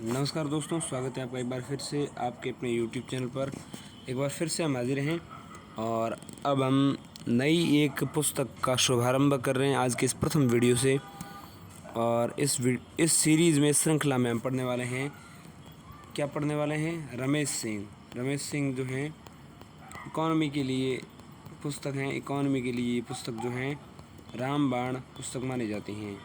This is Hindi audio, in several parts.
नमस्कार दोस्तों, स्वागत है आपका एक बार फिर से आपके अपने YouTube चैनल पर। एक बार फिर से हम हाजिर हैं और अब हम नई एक पुस्तक का शुभारंभ कर रहे हैं आज के इस प्रथम वीडियो से। और इस सीरीज़ में, श्रृंखला में हम पढ़ने वाले हैं, क्या पढ़ने वाले हैं? रमेश सिंह जो हैं इकॉनमी के लिए पुस्तक हैं। इकॉनमी के लिए पुस्तक जो हैं रामबाण पुस्तक मानी जाती हैं।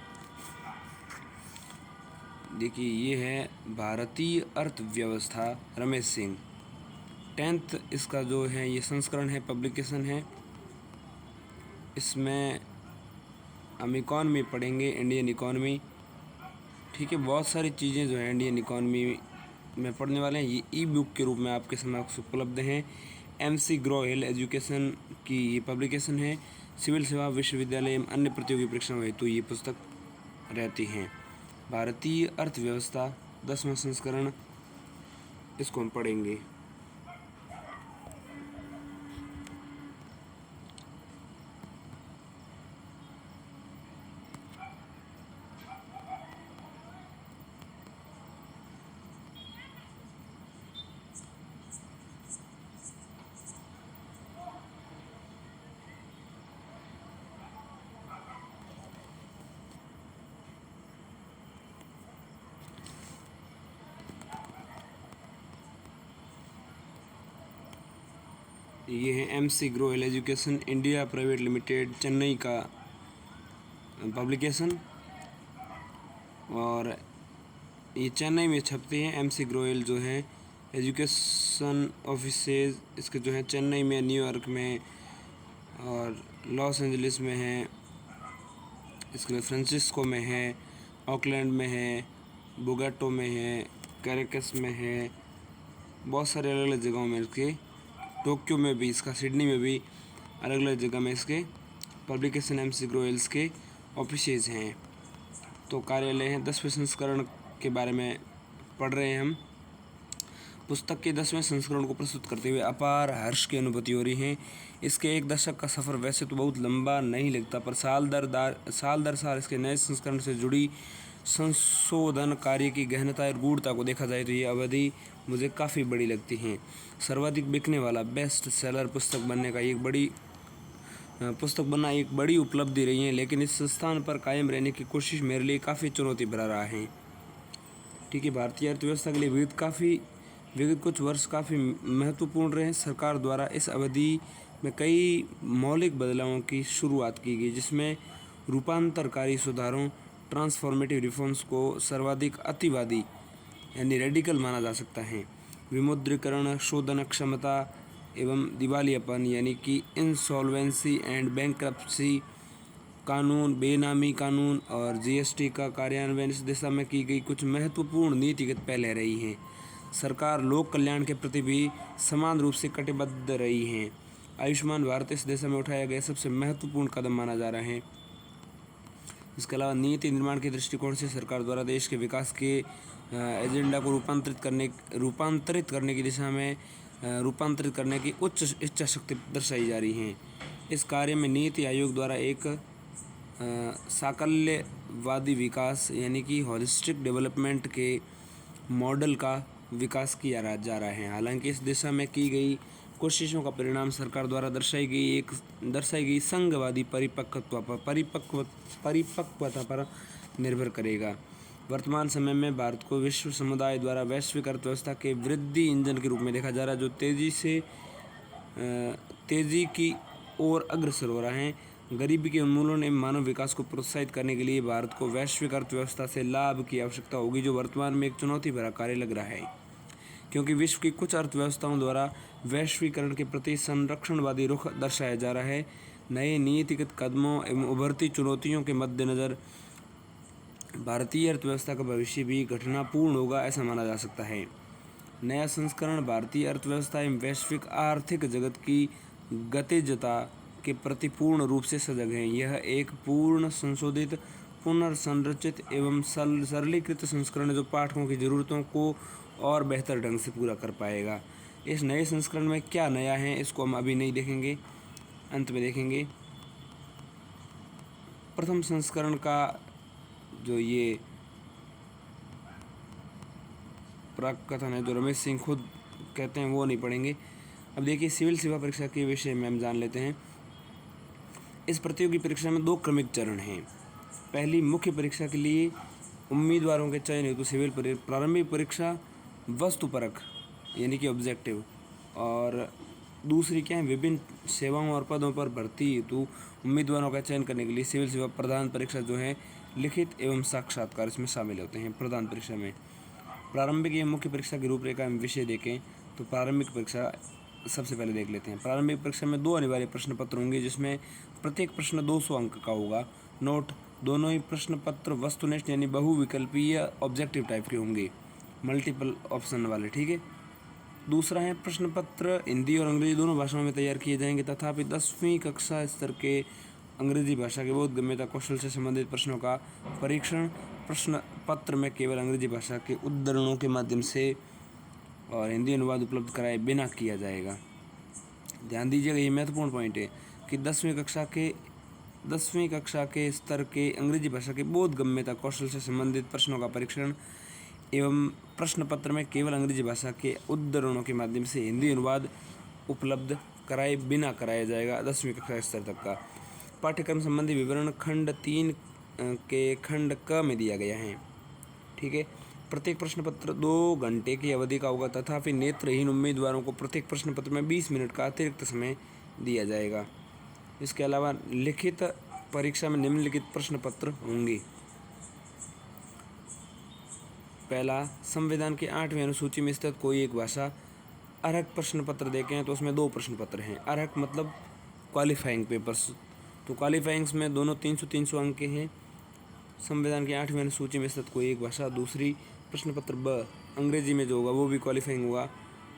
देखिए, ये है भारतीय अर्थव्यवस्था, रमेश सिंह। 10th इसका जो है ये संस्करण है, पब्लिकेशन है। इसमें हम इकॉनमी पढ़ेंगे, इंडियन इकॉनमी। ठीक है, बहुत सारी चीज़ें जो है इंडियन इकॉनमी में पढ़ने वाले हैं। ये ई बुक के रूप में आपके समक्ष उपलब्ध हैं। MC ग्रो हिल एजुकेशन की ये पब्लिकेशन है। सिविल सेवा, विश्वविद्यालय एवं अन्य प्रतियोगी परीक्षाओं हेतु ये पुस्तक रहती हैं। भारतीय अर्थव्यवस्था 10वां संस्करण, इसको हम पढ़ेंगे। ये है MC Graw Hill education India private limited, Chennai का पब्लिकेशन। और ये चेन्नई में छपते हैं। MC ग्रो हिल जो है एजुकेशन ऑफिसेज इसके जो है चेन्नई में, न्यूयॉर्क में और लॉस एंजलिस में है। इसके फ्रांसिस्को में है, ऑकलैंड में है, बोगोटा में है, कैरेकस में है, बहुत सारे अलग अलग जगहों में इसके, टोक्यो में भी इसका, सिडनी में भी अलग अलग जगह में इसके पब्लिकेशन MC ग्रो हिल्स के ऑफिसेज हैं। तो कार्यालय हैं। 10वें संस्करण के बारे में पढ़ रहे हैं हम। पुस्तक के 10वें संस्करण को प्रस्तुत करते हुए अपार हर्ष की अनुभूति हो रही है। इसके एक दशक का सफ़र वैसे तो बहुत लंबा नहीं लगता, पर साल दर साल इसके नए संस्करण से जुड़ी संशोधन कार्य की गहनता और गूढ़ता को देखा जाए तो ये अवधि मुझे काफ़ी बड़ी लगती है। सर्वाधिक बिकने वाला बेस्ट सेलर पुस्तक बनना एक बड़ी उपलब्धि रही है, लेकिन इस स्थान पर कायम रहने की कोशिश मेरे लिए काफ़ी चुनौती भरा रहा है। ठीक है, भारतीय अर्थव्यवस्था के लिए विगत कुछ वर्ष काफ़ी महत्वपूर्ण रहे। सरकार द्वारा इस अवधि में कई मौलिक बदलावों की शुरुआत की गई, जिसमें रूपांतरकारी सुधारों, ट्रांसफॉर्मेटिव रिफॉर्म्स को सर्वाधिक अतिवादी यानी रेडिकल माना जा सकता है। विमुद्रीकरण, शोधन क्षमता एवं दिवालियापन यानी कि इंसॉल्वेंसी एंड बैंकरप्सी कानून, बेनामी कानून और GST का कार्यान्वयन इस दिशा में की गई कुछ महत्वपूर्ण नीतिगत पहलें रही हैं। सरकार लोक कल्याण के प्रति भी समान रूप से कटिबद्ध रही है। आयुष्मान भारत इस दिशा में उठाया गया सबसे महत्वपूर्ण कदम माना जा रहा है। इसके अलावा नीति निर्माण के दृष्टिकोण से सरकार द्वारा देश के विकास के एजेंडा को रूपांतरित करने की उच्च इच्छा शक्ति दर्शाई जा रही है। इस कार्य में नीति आयोग द्वारा एक साकल्यवादी विकास यानी कि होलिस्टिक डेवलपमेंट के मॉडल का विकास किया जा रहा है। हालांकि इस दिशा में की गई कोशिशों का परिणाम सरकार द्वारा दर्शाई गई संघवादी परिपक्वता पर निर्भर करेगा। वर्तमान समय में भारत को विश्व समुदाय द्वारा वैश्विक अर्थव्यवस्था के वृद्धि इंजन के रूप में देखा जा रहा है, जो तेजी की ओर अग्रसर हो रहा है। गरीबी के उन्मूलन एवं मानव विकास को प्रोत्साहित करने के लिए भारत को वैश्विक अर्थव्यवस्था से लाभ की आवश्यकता होगी, जो वर्तमान में एक चुनौती भरा कार्य लग रहा है, क्योंकि विश्व की कुछ अर्थव्यवस्थाओं द्वारा वैश्वीकरण के प्रति संरक्षणवादी रुख दर्शाया जा रहा है। नए नीतिगत कदमों एवं उभरती चुनौतियों के मद्देनज़र भारतीय अर्थव्यवस्था का भविष्य भी घटनापूर्ण होगा, ऐसा माना जा सकता है। नया संस्करण भारतीय अर्थव्यवस्था एवं वैश्विक आर्थिक जगत की गतिजता के प्रति पूर्ण रूप से सजग है। यह एक पूर्ण संशोधित, पुनर्संरचित एवं सरलीकृत संस्करण है, जो पाठकों की ज़रूरतों को और बेहतर ढंग से पूरा कर पाएगा। इस नए संस्करण में क्या नया है, इसको हम अभी नहीं देखेंगे, अंत में देखेंगे। प्रथम संस्करण का जो ये प्राक-कथन है जो रमेश सिंह खुद कहते हैं वो नहीं पढ़ेंगे। अब देखिए सिविल सेवा परीक्षा के विषय में हम जान लेते हैं। इस प्रतियोगी परीक्षा में 2 क्रमिक चरण हैं। पहली मुख्य परीक्षा के लिए उम्मीदवारों के चयन हेतु सिविल प्रारंभिक परीक्षा वस्तुपरक यानी कि ऑब्जेक्टिव, और दूसरी क्या है, विभिन्न सेवाओं और पदों पर भर्ती हेतु उम्मीदवारों का चयन करने के लिए सिविल सेवा प्रधान परीक्षा जो है लिखित एवं साक्षात्कार इसमें शामिल होते हैं। प्रधान परीक्षा में प्रारंभिक एवं मुख्य परीक्षा की रूपरेखा एवं विषय देखें तो प्रारंभिक परीक्षा सबसे पहले देख लेते हैं। प्रारंभिक परीक्षा में 2 अनिवार्य प्रश्न पत्र होंगे जिसमें प्रत्येक प्रश्न 200 अंक का होगा। नोट, दोनों ही प्रश्न पत्र वस्तुनिष्ठ यानी बहुविकल्पीय ऑब्जेक्टिव टाइप के होंगे, मल्टीपल ऑप्शन वाले, ठीक है। दूसरा है प्रश्न पत्र हिंदी और अंग्रेजी दोनों भाषाओं में तैयार किए जाएंगे, तथापि 10वीं कक्षा स्तर के अंग्रेजी भाषा के बोधगम्यता कौशल से संबंधित प्रश्नों का परीक्षण प्रश्न पत्र में केवल अंग्रेजी भाषा के उद्धरणों के माध्यम से और हिंदी अनुवाद उपलब्ध कराए बिना किया जाएगा। ध्यान दीजिएगा, ये महत्वपूर्ण पॉइंट है कि 10वीं कक्षा के स्तर के अंग्रेजी भाषा के बोधगम्यता कौशल से संबंधित प्रश्नों का परीक्षण एवं प्रश्न पत्र में केवल अंग्रेजी भाषा के उद्धरणों के माध्यम से हिंदी अनुवाद उपलब्ध कराए बिना कराया जाएगा 10वीं कक्षा स्तर तक का। पाठ्यक्रम संबंधी विवरण खंड 3 के खंड क में दिया गया है, ठीक है। प्रत्येक प्रश्न पत्र 2 घंटे की अवधि का होगा, तथापि नेत्रहीन उम्मीदवारों को प्रत्येक प्रश्न पत्र में 20 मिनट का अतिरिक्त समय दिया जाएगा। इसके अलावा लिखित परीक्षा में निम्नलिखित प्रश्न पत्र होंगे। पहला, संविधान की 8वीं अनुसूची में स्थित कोई एक भाषा। अर्हक प्रश्न पत्र देखें तो उसमें 2 प्रश्न पत्र हैं। अर्हक मतलब क्वालिफाइंग पेपर्स, तो क्वालिफाइंग्स में दोनों 300-300 अंक के हैं। संविधान की 8वीं अनुसूची में स्थित कोई एक भाषा। दूसरी प्रश्न पत्र ब, अंग्रेजी में जो होगा वो भी क्वालिफाइंग होगा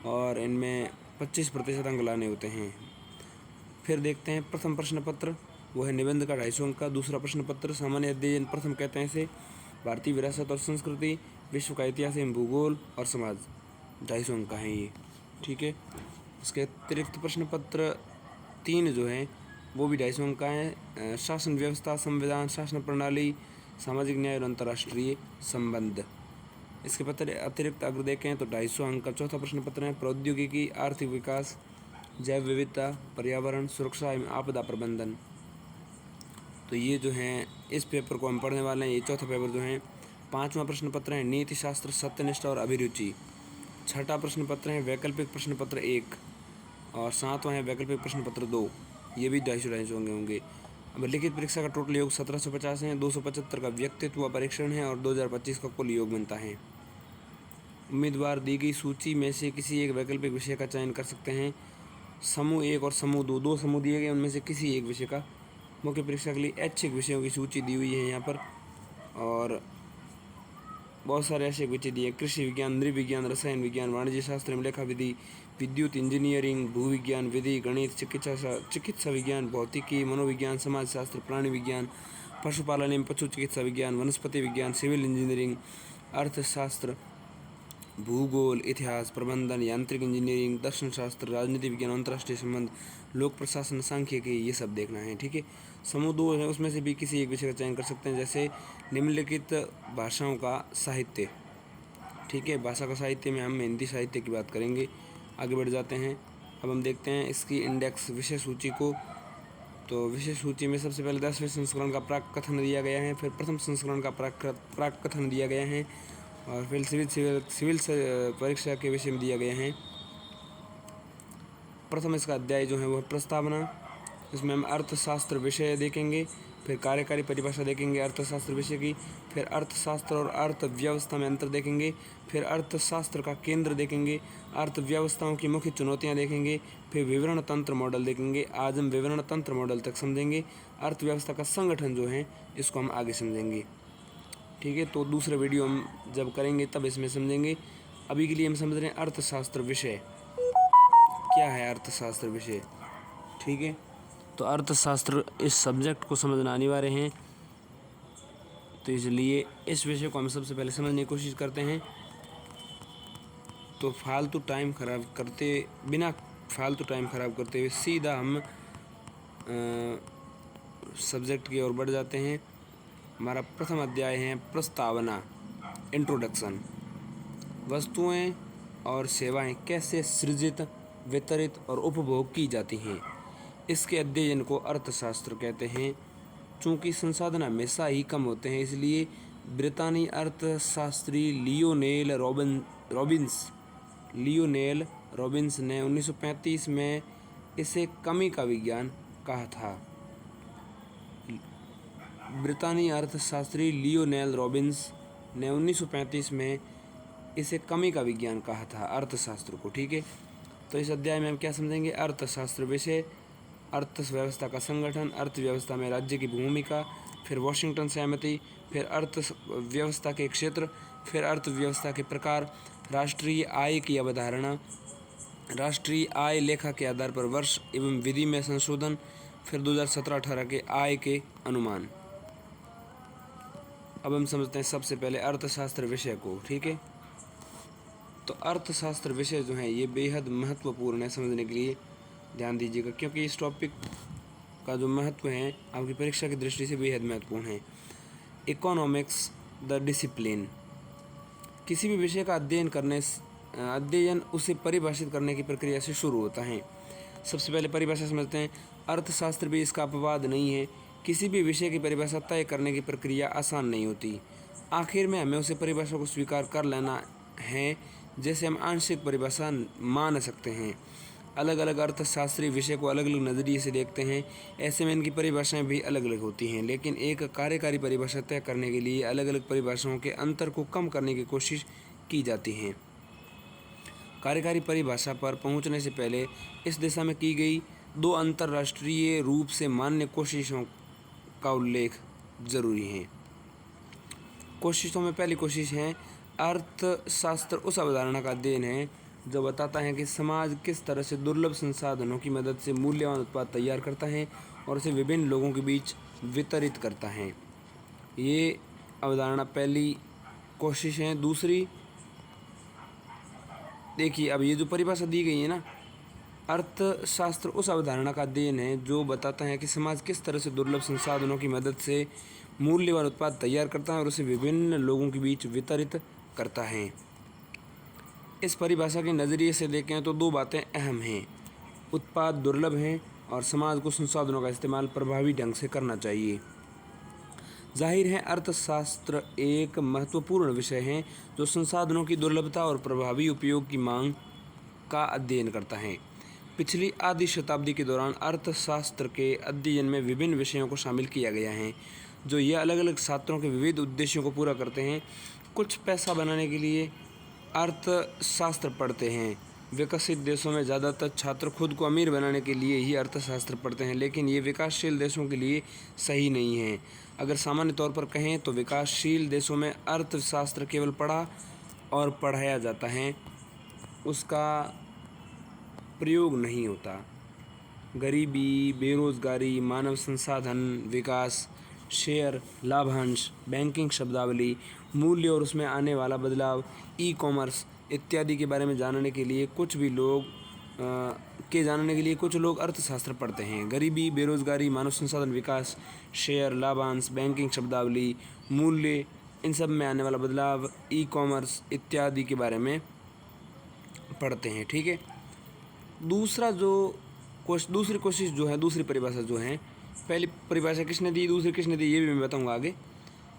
और इनमें 25% अंक लाने होते हैं। फिर देखते हैं प्रथम प्रश्न पत्र, वो है निबंध का 250 अंक का। दूसरा प्रश्न पत्र सामान्य अध्ययन, प्रथम कहते हैं इसे भारतीय विरासत और संस्कृति, विश्व का इतिहास एवं भूगोल और समाज, 250 अंक का है ये, ठीक है। इसके अतिरिक्त प्रश्न पत्र 3 जो है वो भी 250 अंक का है। शासन व्यवस्था, संविधान, शासन प्रणाली, सामाजिक न्याय और अंतर्राष्ट्रीय संबंध। इसके पत्र अतिरिक्त अगर देखें तो 250 अंक का चौथा प्रश्न पत्र है प्रौद्योगिकी, आर्थिक विकास, जैव विविधता, पर्यावरण, सुरक्षा एवं आपदा प्रबंधन। तो ये जो हैं इस पेपर को हम पढ़ने वाले हैं, ये चौथा पेपर जो है। 5वां प्रश्न पत्र है नीति शास्त्र, सत्यनिष्ठा और अभिरुचि। 6ठा प्रश्न पत्र है वैकल्पिक प्रश्न पत्र 1 और 7वां है वैकल्पिक प्रश्न पत्र 2। ये भी 250 होंगे। अब लिखित परीक्षा का टोटल योग 1750 है। 275 का व्यक्तित्व परीक्षण है और 2025 का कुल योग बनता है। उम्मीदवार दी गई सूची में से किसी एक वैकल्पिक विषय का चयन कर सकते हैं। समूह 1 और समूह 2, 2 समूह दिए गए, उनमें से किसी एक विषय का। मुख्य परीक्षा के लिए ऐच्छिक विषयों की सूची दी हुई है यहाँ पर और बहुत सारे ऐसे विषय दिए, कृषि विज्ञान, नृविज्ञान, रसायन विज्ञान, वाणिज्य शास्त्र एवं लेखा विधि, विद्युत इंजीनियरिंग, भूविज्ञान विधि, गणित, चिकित्सा विज्ञान, भौतिकी, मनोविज्ञान, समाजशास्त्र, प्राणी विज्ञान, पशुपालन एवं पशु चिकित्सा विज्ञान, वनस्पति विज्ञान, सिविल इंजीनियरिंग, अर्थशास्त्र, भूगोल, इतिहास, प्रबंधन, यांत्रिक इंजीनियरिंग, दर्शन शास्त्र, राजनीति विज्ञान, अंतर्राष्ट्रीय संबंध, लोक प्रशासन, सांख्यिकी, ये सब देखना है, ठीक है। समूह 2 है, उसमें से भी किसी एक विषय का चयन कर सकते हैं, जैसे निम्नलिखित भाषाओं का साहित्य, ठीक है। भाषा का साहित्य में हम हिंदी साहित्य की बात करेंगे। आगे बढ़ जाते हैं। अब हम देखते हैं इसकी इंडेक्स विषय सूची को। तो विषय सूची में सबसे पहले 10वें संस्करण का प्राक कथन दिया गया है, फिर प्रथम संस्करण का प्राक कथन दिया गया है और फिर सिविल परीक्षा के विषय में दिया गया है। प्रथम इसका अध्याय जो है वह प्रस्तावना, इसमें हम अर्थशास्त्र विषय देखेंगे, फिर कार्यकारी परिभाषा देखेंगे अर्थशास्त्र विषय की, फिर अर्थशास्त्र और अर्थव्यवस्था में अंतर देखेंगे, फिर अर्थशास्त्र का केंद्र देखेंगे, अर्थव्यवस्थाओं की मुख्य चुनौतियां देखेंगे, फिर विवरण तंत्र मॉडल देखेंगे। आज हम विवरण तंत्र मॉडल तक समझेंगे। अर्थव्यवस्था का संगठन जो है इसको हम आगे समझेंगे, ठीक है। तो दूसरा वीडियो हम जब करेंगे तब इसमें समझेंगे। अभी के लिए हम समझ रहे हैं अर्थशास्त्र विषय क्या है, अर्थशास्त्र विषय, ठीक है। तो अर्थशास्त्र इस सब्जेक्ट को समझना अनिवार्य है, तो इसलिए इस विषय को हम सबसे पहले समझने की कोशिश करते हैं। तो बिना फालतू टाइम खराब करते हुए सीधा हम सब्जेक्ट की ओर बढ़ जाते हैं। हमारा प्रथम अध्याय है प्रस्तावना, इंट्रोडक्शन। वस्तुएं और सेवाएं कैसे सृजित, वितरित और उपभोग की जाती हैं, इसके अध्ययन को अर्थशास्त्र कहते हैं। चूँकि संसाधन हमेशा ही कम होते हैं, इसलिए ब्रितानी अर्थशास्त्री लियोनेल रॉबिन्स ने 1935 में इसे कमी का विज्ञान कहा था। ब्रितानी अर्थशास्त्री लियोनेल रॉबिन्स ने 1935 में इसे कमी का विज्ञान कहा था, अर्थशास्त्र को। ठीक है, तो इस अध्याय में हम क्या समझेंगे? अर्थशास्त्र विषय, अर्थव्यवस्था का संगठन, अर्थव्यवस्था में राज्य की भूमिका, फिर वाशिंगटन सहमति, फिर अर्थव्यवस्था के क्षेत्र, फिर अर्थव्यवस्था के प्रकार, राष्ट्रीय आय की अवधारणा, राष्ट्रीय आय लेखा के आधार पर वर्ष एवं विधि में संशोधन, फिर 2017-18 के आय के अनुमान। अब हम समझते हैं सबसे पहले अर्थशास्त्र विषय को। ठीक है, तो अर्थशास्त्र विषय जो है ये बेहद महत्वपूर्ण है समझने के लिए, ध्यान दीजिएगा, क्योंकि इस टॉपिक का जो महत्व है आपकी परीक्षा की दृष्टि से बेहद महत्वपूर्ण है। इकोनॉमिक्स द डिसिप्लिन, किसी भी विषय का अध्ययन उसे परिभाषित करने की प्रक्रिया से शुरू होता है। सबसे पहले परिभाषा समझते हैं। अर्थशास्त्र भी इसका अपवाद नहीं है। किसी भी विषय की परिभाषा तय करने की प्रक्रिया आसान नहीं होती। आखिर में हमें उसे परिभाषा को स्वीकार कर लेना है, जैसे हम आंशिक परिभाषा मान सकते हैं। अलग अलग अर्थशास्त्री विषय को अलग अलग नज़रिए से देखते हैं, ऐसे में इनकी परिभाषाएं भी अलग अलग होती हैं, लेकिन एक कार्यकारी परिभाषा तय करने के लिए अलग अलग परिभाषाओं के अंतर को कम करने की कोशिश की जाती है। कार्यकारी परिभाषा पर पहुंचने से पहले इस दिशा में की गई 2 अंतर्राष्ट्रीय रूप से मान्य कोशिशों का उल्लेख जरूरी है। कोशिशों में पहली कोशिश है, अर्थशास्त्र उस अवधारणा का अध्ययन है जो बताता है कि समाज किस तरह से दुर्लभ संसाधनों की मदद से मूल्यवान उत्पाद तैयार करता है और उसे विभिन्न लोगों के बीच वितरित करता है। ये अवधारणा पहली कोशिश है। दूसरी, देखिए अब ये जो परिभाषा दी गई है ना, अर्थशास्त्र उस अवधारणा का अध्ययन है जो बताता है कि समाज किस तरह से दुर्लभ संसाधनों की मदद से मूल्यवान उत्पाद तैयार करता है और उसे विभिन्न लोगों के बीच वितरित करता है। इस परिभाषा के नज़रिए से देखें तो 2 बातें अहम हैं। उत्पाद दुर्लभ हैं और समाज को संसाधनों का इस्तेमाल प्रभावी ढंग से करना चाहिए। जाहिर है अर्थशास्त्र एक महत्वपूर्ण विषय है जो संसाधनों की दुर्लभता और प्रभावी उपयोग की मांग का अध्ययन करता है। पिछली आधी शताब्दी के दौरान अर्थशास्त्र के अध्ययन में विभिन्न विषयों को शामिल किया गया है जो ये अलग अलग छात्रों के विविध उद्देश्यों को पूरा करते हैं। कुछ पैसा बनाने के लिए अर्थशास्त्र पढ़ते हैं। विकसित देशों में ज़्यादातर छात्र खुद को अमीर बनाने के लिए ही अर्थशास्त्र पढ़ते हैं, लेकिन ये विकासशील देशों के लिए सही नहीं है। अगर सामान्य तौर पर कहें तो विकासशील देशों में अर्थशास्त्र केवल पढ़ा और पढ़ाया जाता है, उसका प्रयोग नहीं होता। गरीबी, बेरोजगारी, मानव संसाधन विकास, शेयर, लाभांश, बैंकिंग शब्दावली, मूल्य और उसमें आने वाला बदलाव, ई कॉमर्स इत्यादि के बारे में जानने के लिए कुछ लोग अर्थशास्त्र पढ़ते हैं। गरीबी, बेरोजगारी, मानव संसाधन विकास, शेयर, लाभांश, बैंकिंग शब्दावली, मूल्य, इन सब में आने वाला बदलाव, ई कॉमर्स इत्यादि के बारे में पढ़ते हैं। ठीक है, दूसरी कोशिश जो है, दूसरी परिभाषा जो है, पहली परिभाषा किसने दी, दूसरी किसने दी, ये भी मैं बताऊंगा आगे।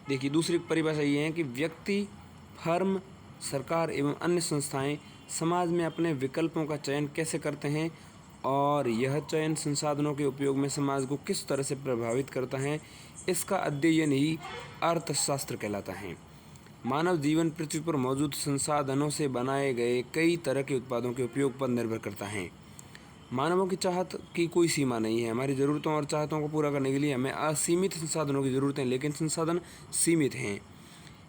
देखिए दूसरी परिभाषा ये है कि व्यक्ति, फर्म, सरकार एवं अन्य संस्थाएं समाज में अपने विकल्पों का चयन कैसे करते हैं और यह चयन संसाधनों के उपयोग में समाज को किस तरह से प्रभावित करता है, इसका अध्ययन ही अर्थशास्त्र कहलाता है। मानव जीवन पृथ्वी पर मौजूद संसाधनों से बनाए गए कई तरह के उत्पादों के उपयोग पर निर्भर करता है। मानवों की चाहत की कोई सीमा नहीं है। हमारी ज़रूरतों और चाहतों को पूरा करने के लिए हमें असीमित संसाधनों की ज़रूरत है, लेकिन संसाधन सीमित हैं।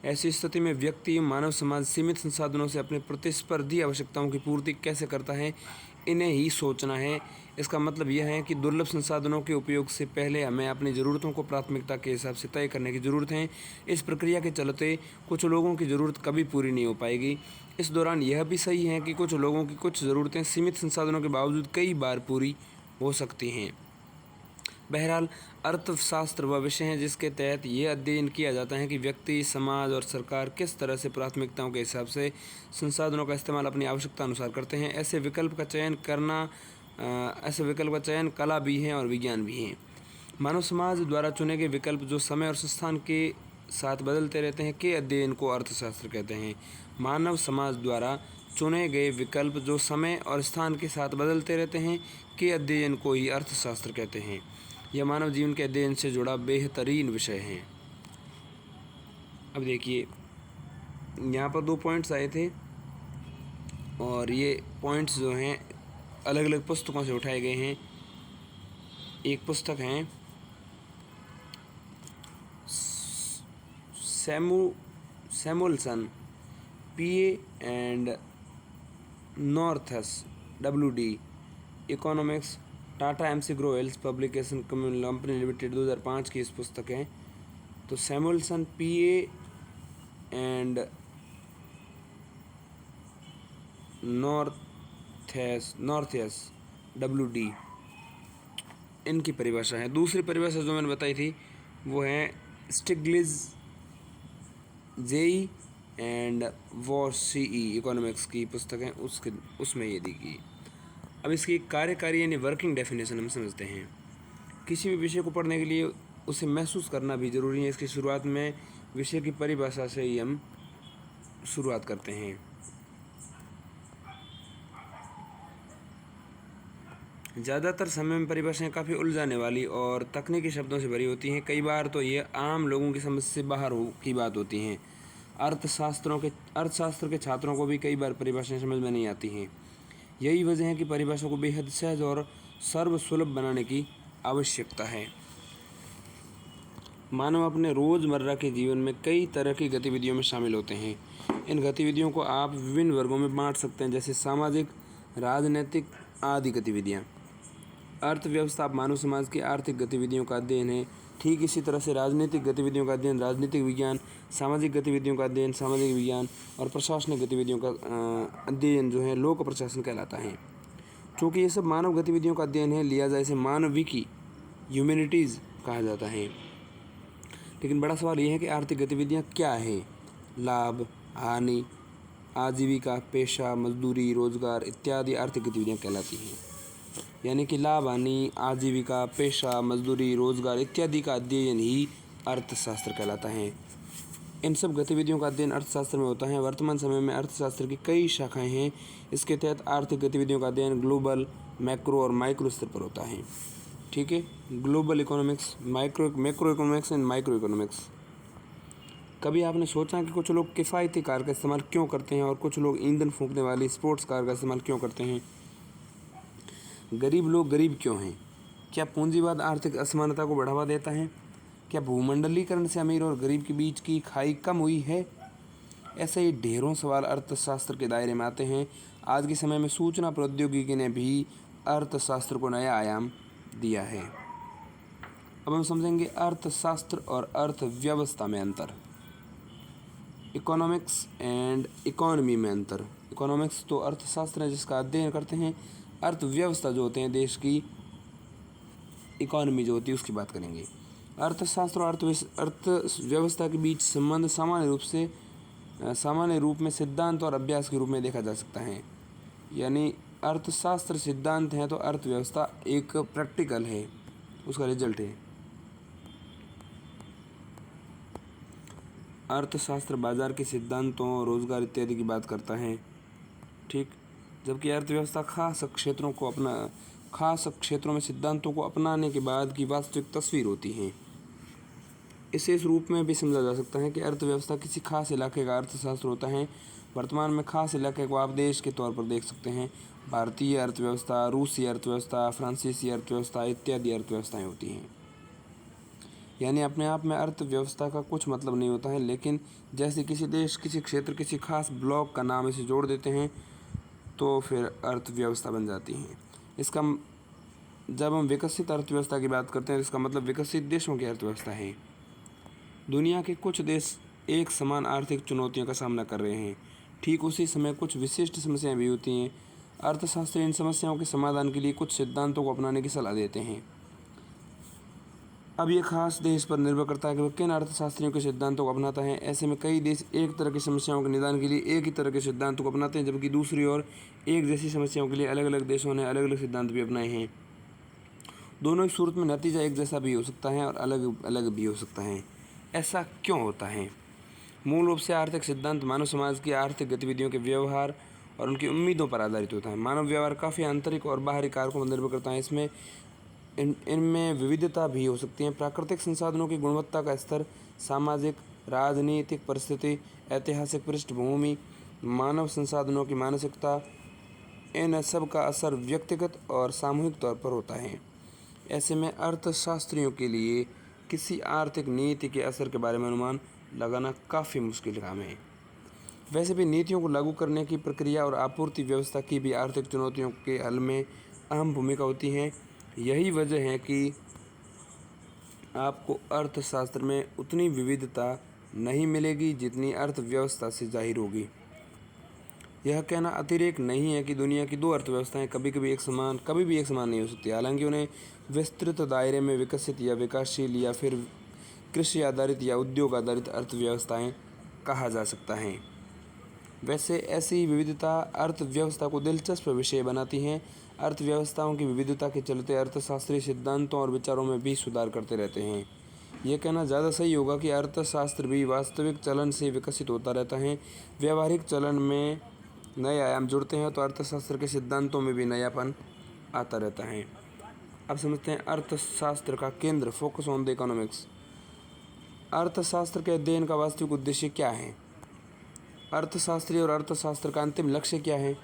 ऐसी स्थिति में व्यक्ति, मानव समाज सीमित संसाधनों से अपने प्रतिस्पर्धी आवश्यकताओं की पूर्ति कैसे करता है, इन्हें ही सोचना है। इसका मतलब यह है कि दुर्लभ संसाधनों के उपयोग से पहले हमें अपनी ज़रूरतों को प्राथमिकता के हिसाब से तय करने की ज़रूरत है। इस प्रक्रिया के चलते कुछ लोगों की ज़रूरत कभी पूरी नहीं हो पाएगी। इस दौरान यह भी सही है कि कुछ लोगों की कुछ ज़रूरतें सीमित संसाधनों के बावजूद कई बार पूरी हो सकती हैं। बहरहाल अर्थशास्त्र वह विषय है जिसके तहत ये अध्ययन किया जाता है कि व्यक्ति, समाज और सरकार किस तरह से प्राथमिकताओं के हिसाब से संसाधनों का इस्तेमाल अपनी आवश्यकता अनुसार करते हैं। ऐसे विकल्प का चयन कला भी है और विज्ञान भी है। मानव समाज द्वारा चुने गए विकल्प जो समय और स्थान के साथ बदलते रहते हैं के अध्ययन को अर्थशास्त्र कहते हैं। मानव समाज द्वारा चुने गए विकल्प जो समय और स्थान के साथ बदलते रहते हैं के अध्ययन को ही अर्थशास्त्र कहते हैं। यह मानव जीवन के अध्ययन से जुड़ा बेहतरीन विषय है। अब देखिए, यहाँ पर 2 पॉइंट्स आए थे और ये पॉइंट्स जो हैं अलग अलग पुस्तकों से उठाए गए हैं। एक पुस्तक है Samuelson P.A. And Nordhaus WD economics, Tata MC Graw Hills publication company limited 2005 की इस पुस्तक है। तो Samuelson P.A. And Nordhaus WD इनकी परिभाषा है। दूसरी परिभाषा जो मैंने बताई थी वो है Stiglitz JE and wash CE economics की पुस्तक है, उसमें ये दी गई। अब इसकी कार्यकारी यानी वर्किंग डेफिनेशन हम समझते हैं। किसी भी विषय को पढ़ने के लिए उसे महसूस करना भी ज़रूरी है। इसकी शुरुआत में विषय की परिभाषा से ही हम शुरुआत करते हैं। ज़्यादातर समय में परिभाषाएं काफ़ी उलझाने वाली और तकनीकी शब्दों से भरी होती हैं। कई बार तो ये आम लोगों की समझ से बाहर की बात होती हैं। अर्थशास्त्र के छात्रों को भी कई बार परिभाषाएं समझ में नहीं आती हैं। यही वजह है कि परिभाषा को बेहद सहज और सर्वसुलभ बनाने की आवश्यकता है। मानव अपने रोज़मर्रा के जीवन में कई तरह की गतिविधियों में शामिल होते हैं। इन गतिविधियों को आप विभिन्न वर्गों में बांट सकते हैं, जैसे सामाजिक, राजनीतिक आदि गतिविधियाँ। अर्थव्यवस्था मानव समाज की आर्थिक गतिविधियों का अध्ययन है। ठीक इसी तरह से राजनीतिक गतिविधियों का अध्ययन राजनीतिक विज्ञान, सामाजिक गतिविधियों का अध्ययन सामाजिक विज्ञान और प्रशासनिक गतिविधियों का अध्ययन जो है लोक प्रशासन कहलाता है। चूँकि ये सब मानव गतिविधियों का अध्ययन है, लिहाजा इसे मानविकी ह्यूमैनिटीज़ कहा जाता है। लेकिन बड़ा सवाल यह है कि आर्थिक गतिविधियाँ क्या है? लाभ, हानि, आजीविका, पेशा, मजदूरी, रोजगार इत्यादि आर्थिक गतिविधियाँ कहलाती हैं। यानी कि लाभ, हानि, आजीविका, पेशा, मजदूरी, रोजगार इत्यादि का अध्ययन ही अर्थशास्त्र कहलाता है। इन सब गतिविधियों का अध्ययन अर्थशास्त्र में होता है। वर्तमान समय में अर्थशास्त्र की कई शाखाएं हैं। इसके तहत आर्थिक गतिविधियों का अध्ययन ग्लोबल, मैक्रो और माइक्रो स्तर पर होता है। ठीक है, global economics, macro economics and micro economics. कभी आपने सोचा कि कुछ लोग किफ़ायती कार का इस्तेमाल क्यों करते हैं और कुछ लोग ईंधन फूंकने वाली स्पोर्ट्स कार का इस्तेमाल क्यों करते हैं? गरीब लोग गरीब क्यों हैं? क्या पूंजीवाद आर्थिक असमानता को बढ़ावा देता है? क्या भूमंडलीकरण से अमीर और गरीब के बीच की खाई कम हुई है? ऐसे ही ढेरों सवाल अर्थशास्त्र के दायरे में आते हैं। आज के समय में सूचना प्रौद्योगिकी ने भी अर्थशास्त्र को नया आयाम दिया है। अब हम समझेंगे अर्थशास्त्र और अर्थव्यवस्था में अंतर। इकोनॉमिक्स एंड इकोनॉमी में अंतर। इकोनॉमिक्स तो अर्थशास्त्र है जिसका अध्ययन करते हैं। अर्थव्यवस्था जो होते हैं देश की इकोनॉमी जो होती है उसकी बात करेंगे। अर्थशास्त्र और अर्थव्यवस्था के बीच संबंध सामान्य रूप में सिद्धांत और अभ्यास के रूप में देखा जा सकता है। यानी अर्थशास्त्र सिद्धांत है तो अर्थव्यवस्था एक प्रैक्टिकल है, उसका रिजल्ट है। अर्थशास्त्र बाजार के सिद्धांतों, रोजगार इत्यादि की बात करता है। ठीक, जबकि अर्थव्यवस्था खास क्षेत्रों में सिद्धांतों को अपनाने के बाद की वास्तविक तस्वीर होती है। इसे इस रूप में भी समझा जा सकता है कि अर्थव्यवस्था किसी खास इलाके का अर्थशास्त्र होता है। वर्तमान में खास इलाके को आप देश के तौर पर देख सकते हैं। भारतीय अर्थव्यवस्था, रूसी अर्थव्यवस्था, फ्रांसीसी अर्थव्यवस्था इत्यादि अर्थव्यवस्थाएं होती हैं। यानी अपने आप में अर्थव्यवस्था का कुछ मतलब नहीं होता है, लेकिन जैसे किसी देश, किसी क्षेत्र, किसी खास ब्लॉक का नाम इसे जोड़ देते हैं तो फिर अर्थव्यवस्था बन जाती है। जब हम विकसित अर्थव्यवस्था की बात करते हैं इसका मतलब विकसित देशों की अर्थव्यवस्था है। दुनिया के कुछ देश एक समान आर्थिक चुनौतियों का सामना कर रहे हैं। ठीक उसी समय कुछ विशिष्ट समस्याएं भी होती हैं। अर्थशास्त्री इन समस्याओं के समाधान के लिए कुछ सिद्धांतों को अपनाने की सलाह देते हैं। अब ये खास देश पर निर्भर करता है कि वह किन अर्थशास्त्रियों के सिद्धांतों को अपनाता है। ऐसे में कई देश एक तरह की समस्याओं के निदान के लिए एक ही तरह के सिद्धांतों को अपनाते हैं, जबकि दूसरी ओर एक जैसी समस्याओं के लिए अलग अलग देशों ने अलग अलग सिद्धांत भी अपनाए हैं। दोनों ही सूरत में नतीजा एक जैसा भी हो सकता है और अलग अलग भी हो सकता है। ऐसा क्यों होता है? मूल रूप से आर्थिक सिद्धांत मानव समाज की आर्थिक गतिविधियों के व्यवहार और उनकी उम्मीदों पर आधारित होता है। मानव व्यवहार काफ़ी आंतरिक और बाहरी कारकों पर निर्भर करता है। इनमें विविधता भी हो सकती है। प्राकृतिक संसाधनों की गुणवत्ता का स्तर, सामाजिक राजनीतिक परिस्थिति, ऐतिहासिक पृष्ठभूमि, मानव संसाधनों की मानसिकता, इन सब का असर व्यक्तिगत और सामूहिक तौर पर होता है। ऐसे में अर्थशास्त्रियों के लिए किसी आर्थिक नीति के असर के बारे में अनुमान लगाना काफ़ी मुश्किल काम है। वैसे भी नीतियों को लागू करने की प्रक्रिया और आपूर्ति व्यवस्था की भी आर्थिक चुनौतियों के हल में अहम भूमिका होती है। यही वजह है कि आपको अर्थशास्त्र में उतनी विविधता नहीं मिलेगी जितनी अर्थव्यवस्था से जाहिर होगी। यह कहना अतिरेक नहीं है कि दुनिया की दो अर्थव्यवस्थाएं कभी भी एक समान नहीं हो सकती। हालांकि उन्हें विस्तृत दायरे में विकसित या विकासशील या फिर कृषि आधारित या उद्योग आधारित अर्थव्यवस्थाएं कहा जा सकता है। वैसे ऐसी विविधता अर्थव्यवस्था को दिलचस्प विषय बनाती हैं। अर्थव्यवस्थाओं की विविधता के चलते अर्थशास्त्री सिद्धांतों और विचारों में भी सुधार करते रहते हैं। यह कहना ज़्यादा सही होगा कि अर्थशास्त्र भी वास्तविक चलन से विकसित होता रहता है। व्यावहारिक चलन में नए आयाम जुड़ते हैं तो अर्थशास्त्र के सिद्धांतों में भी नयापन आता रहता है। अब समझते हैं अर्थशास्त्र का केंद्र, फोकस ऑन द इकोनॉमिक्स। अर्थशास्त्र के अध्ययन का वास्तविक उद्देश्य क्या है? अर्थशास्त्री और अर्थशास्त्र का अंतिम लक्ष्य क्या है?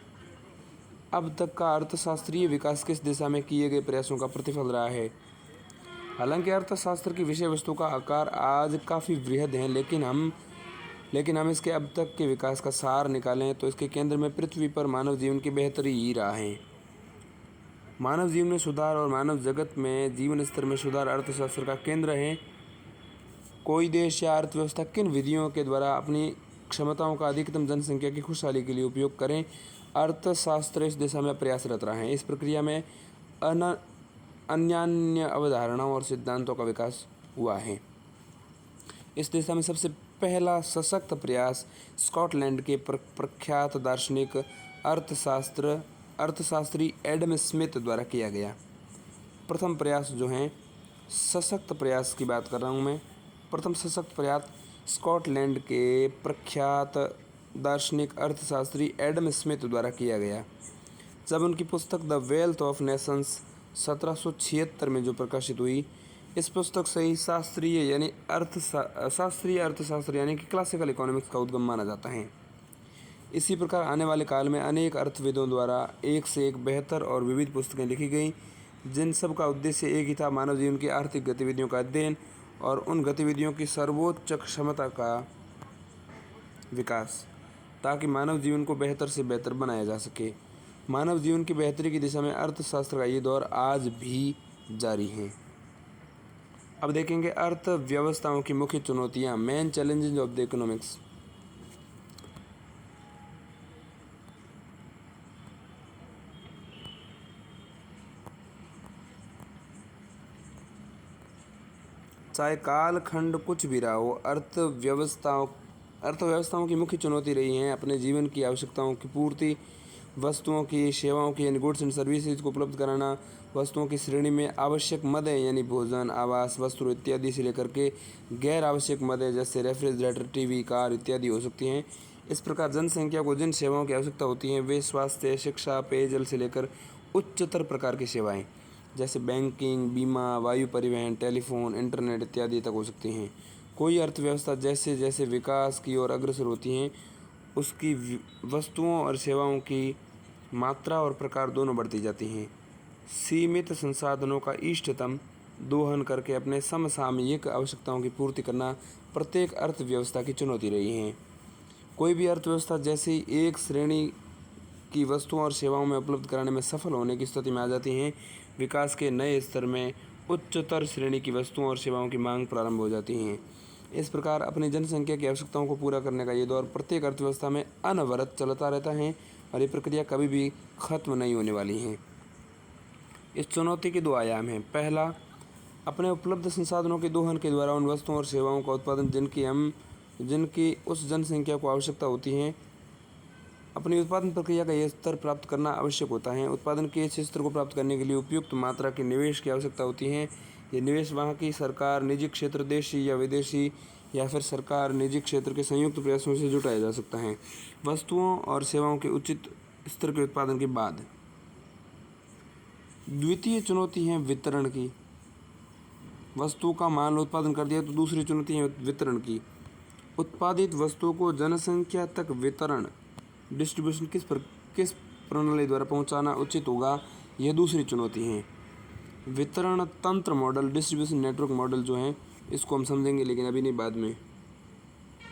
अब तक का अर्थशास्त्रीय विकास किस दिशा में किए गए प्रयासों का प्रतिफल रहा है? हालांकि अर्थशास्त्र की विषय वस्तु का आकार आज काफ़ी वृहद है, लेकिन हम इसके अब तक के विकास का सार निकालें तो इसके केंद्र में पृथ्वी पर मानव जीवन की बेहतरी ही रहा है। मानव जीवन में सुधार और मानव जगत में जीवन स्तर में सुधार अर्थशास्त्र का केंद्र है। कोई देश या अर्थव्यवस्था किन विधियों के द्वारा अपनी क्षमताओं का अधिकतम जनसंख्या की खुशहाली के लिए उपयोग करें, अर्थशास्त्र इस दिशा में प्रयासरत रहा है। इस प्रक्रिया में अन्य अवधारणाओं और सिद्धांतों का विकास हुआ है। इस दिशा में सबसे पहला सशक्त प्रयास स्कॉटलैंड के प्रख्यात दार्शनिक अर्थशास्त्री एडम स्मिथ द्वारा किया गया। प्रथम प्रयास जो हैं, सशक्त प्रयास की बात कर रहा हूँ मैं। प्रथम सशक्त प्रयास स्कॉटलैंड के प्रख्यात दार्शनिक अर्थशास्त्री एडम स्मिथ द्वारा किया गया, जब उनकी पुस्तक द वेल्थ ऑफ नेशंस 1776 में जो प्रकाशित हुई। इस पुस्तक से ही शास्त्रीय अर्थशास्त्र यानी कि क्लासिकल इकोनॉमिक्स का उद्गम माना जाता है। इसी प्रकार आने वाले काल में अनेक अर्थविदों द्वारा एक से एक बेहतर और विविध पुस्तकें लिखी गईं, जिन सब का उद्देश्य एक ही था, मानव जीवन की आर्थिक गतिविधियों का अध्ययन और उन गतिविधियों की सर्वोच्च क्षमता का विकास, ताकि मानव जीवन को बेहतर से बेहतर बनाया जा सके। मानव जीवन की बेहतरी की दिशा में अर्थशास्त्र का ये दौर आज भी जारी है। अब देखेंगे अर्थव्यवस्थाओं की मुख्य चुनौतियाँ, main challenges of the economics. चाहे कालखंड कुछ भी रहा हो, अर्थव्यवस्थाओं की मुख्य चुनौती रही हैं अपने जीवन की आवश्यकताओं की पूर्ति, वस्तुओं की, सेवाओं की यानी गुड्स एंड सर्विसेज को उपलब्ध कराना, वस्तुओं की श्रेणी में आवश्यक मदें यानी भोजन, आवास, वस्त्र इत्यादि से लेकर के गैर आवश्यक मदें जैसे रेफ्रिजरेटर, टीवी, कार इत्यादि हो सकती हैं। इस प्रकार जनसंख्या को जिन सेवाओं की आवश्यकता होती हैं वे स्वास्थ्य, शिक्षा, पेयजल से लेकर उच्चतर प्रकार की सेवाएँ जैसे बैंकिंग, बीमा, वायु परिवहन, टेलीफोन, इंटरनेट इत्यादि तक हो सकती हैं। कोई अर्थव्यवस्था जैसे जैसे विकास की ओर अग्रसर होती हैं, उसकी वस्तुओं और सेवाओं की मात्रा और प्रकार दोनों बढ़ती जाती हैं। सीमित संसाधनों का इष्टतम दोहन करके अपने समसामयिक आवश्यकताओं की पूर्ति करना प्रत्येक अर्थव्यवस्था की चुनौती रही है। कोई भी अर्थव्यवस्था जैसे ही एक श्रेणी की वस्तुओं और सेवाओं में उपलब्ध कराने में सफल होने की स्थिति में आ जाती हैं, विकास के नए स्तर में उच्चतर श्रेणी की वस्तुओं और सेवाओं की मांग प्रारंभ हो जाती हैं। इस प्रकार अपनी जनसंख्या की आवश्यकताओं को पूरा करने का ये दौर प्रत्येक अर्थव्यवस्था में अनवरत चलता रहता है और ये प्रक्रिया कभी भी खत्म नहीं होने वाली है। इस चुनौती के दो आयाम हैं। पहला, अपने उपलब्ध संसाधनों के दोहन के द्वारा उन वस्तुओं और सेवाओं का उत्पादन जिनकी उस जनसंख्या को आवश्यकता होती है, अपनी उत्पादन प्रक्रिया का यह स्तर प्राप्त करना आवश्यक होता है। उत्पादन के इस स्तर को प्राप्त करने के लिए उपयुक्त मात्रा के निवेश की आवश्यकता होती है। ये निवेश वहाँ की सरकार, निजी क्षेत्र, देशी या विदेशी, या फिर सरकार निजी क्षेत्र के संयुक्त प्रयासों से जुटाया जा सकता है। वस्तुओं और सेवाओं के उचित स्तर के उत्पादन के बाद द्वितीय चुनौती है वितरण की। वस्तु का माल उत्पादन कर दिया तो दूसरी चुनौती है वितरण की। उत्पादित वस्तुओं को जनसंख्या तक वितरण, डिस्ट्रीब्यूशन किस प्रणाली द्वारा पहुंचाना उचित होगा, यह दूसरी चुनौती है। वितरण तंत्र मॉडल, डिस्ट्रीब्यूशन नेटवर्क मॉडल जो है, इसको हम समझेंगे, लेकिन अभी नहीं, बाद में।